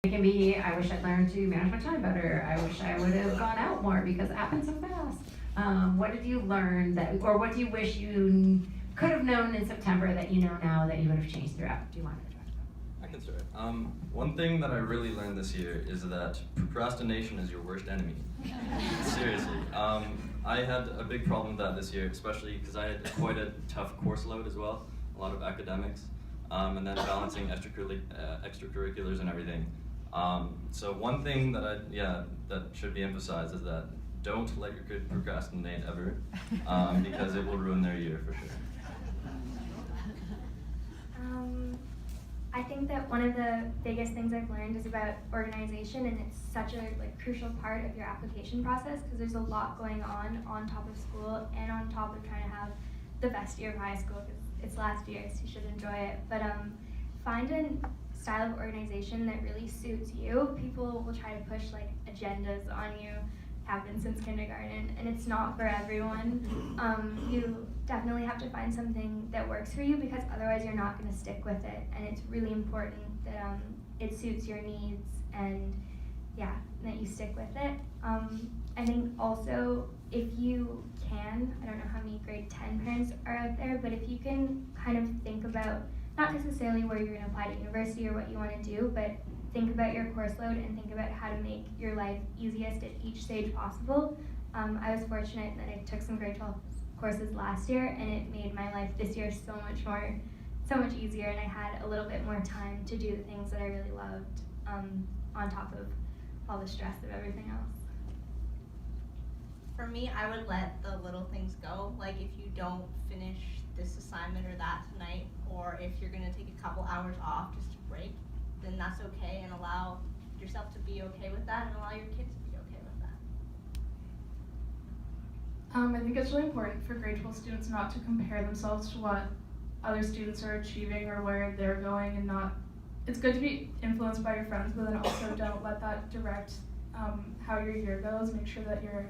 It can be, I wish I'd learned to manage my time better. I wish I would have gone out more because it happened so fast. What did you learn that, or what do you wish you could have known in September that you know now that you would have changed throughout? Do you want to address that? I can start. One thing that I really learned this year is that procrastination is your worst enemy. Seriously. I had a big problem with that this year, especially because I had quite a tough course load as well, a lot of academics, and then balancing extracurriculars and everything. So one thing that that should be emphasized is that don't let your kid procrastinate ever, because it will ruin their year for sure. I think that one of the biggest things I've learned is about organization, and it's such a crucial part of your application process because there's a lot going on top of school and on top of trying to have the best year of high school because it's last year, so you should enjoy it. But find a style of organization that really suits you. People will try to push agendas on you. Happened since kindergarten, and it's not for everyone. You definitely have to find something that works for you because otherwise you're not going to stick with it, and it's really important that it suits your needs and that you stick with it. I think also if you can, I don't know how many grade 10 parents are out there, but if you can kind of think about not necessarily where you're going to apply to university or what you want to do, but think about your course load and think about how to make your life easiest at each stage possible. I was fortunate that I took some grade 12 courses last year, and it made my life this year so much easier, and I had a little bit more time to do the things that I really loved, on top of all the stress of everything else. For me, I would let the little things go. Like if you don't finish this assignment or that tonight, or if you're gonna take a couple hours off just to break, then that's okay, and allow yourself to be okay with that and allow your kids to be okay with that. I think it's really important for grade 12 students not to compare themselves to what other students are achieving or where they're going, and it's good to be influenced by your friends, but then also don't let that direct how your year goes. Make sure that you're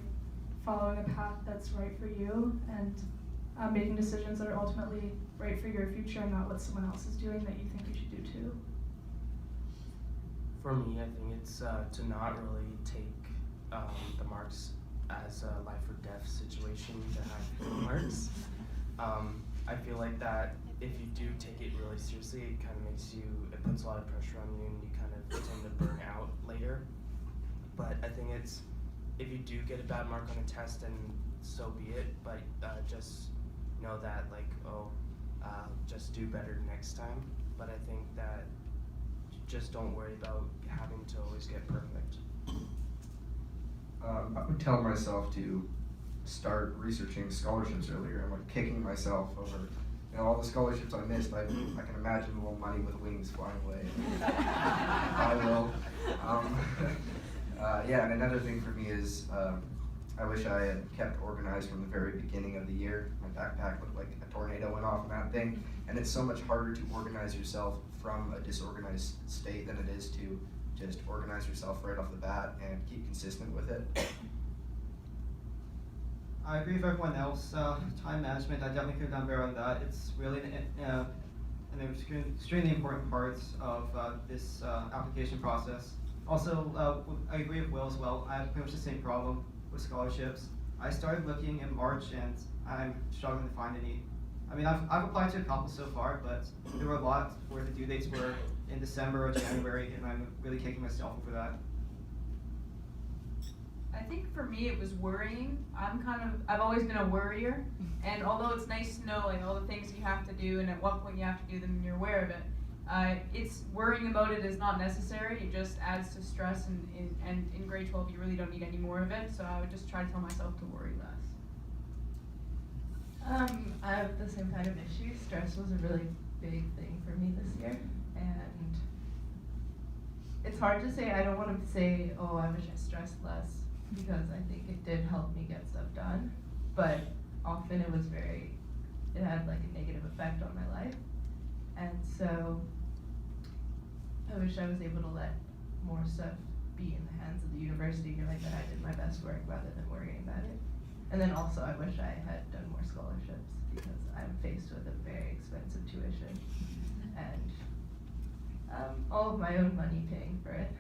following a path that's right for you and making decisions that are ultimately right for your future and not what someone else is doing that you think you should do too. For me, I think it's to not really take the marks as a life or death situation to have good marks. I feel like that if you do take it really seriously, it puts a lot of pressure on you and you kind of tend to burn out later. But I think it's, if you do get a bad mark on a test, then so be it, but just know that just do better next time. But I think that just don't worry about having to always get perfect. I would tell myself to start researching scholarships earlier. I'm kicking myself over all the scholarships I missed. I can imagine a little money with wings flying away. I will. And another thing for me is I wish I had kept organized from the very beginning of the year. My backpack looked like a tornado went off in that thing, and it's so much harder to organize yourself from a disorganized state than it is to just organize yourself right off the bat and keep consistent with it. I agree with everyone else. Time management, I definitely could have done better on that. It's really an extremely important part of this application process. Also, I agree with Will as well. I have pretty much the same problem with scholarships. I started looking in March and I'm struggling to find any. I mean, I've applied to a couple so far, but there were a lot where the due dates were in December or January, and I'm really kicking myself over that. I think for me it was worrying. I've always been a worrier, and although it's nice to know all the things you have to do and at what point you have to do them and you're aware of it, it's worrying about it is not necessary. It just adds to stress, and in grade 12 you really don't need any more of it, so I would just try to tell myself to worry less. I have the same kind of issue. Stress was a really big thing for me this year, and it's hard to say. I don't want to say, oh, I wish I stressed less, because I think it did help me get stuff done, but often it had a negative effect on my life, and so I wish I was able to let more stuff be in the hands of the university, that I did my best work rather than worrying about it. And then also I wish I had done more scholarships, because I'm faced with a very expensive tuition and all of my own money paying for it.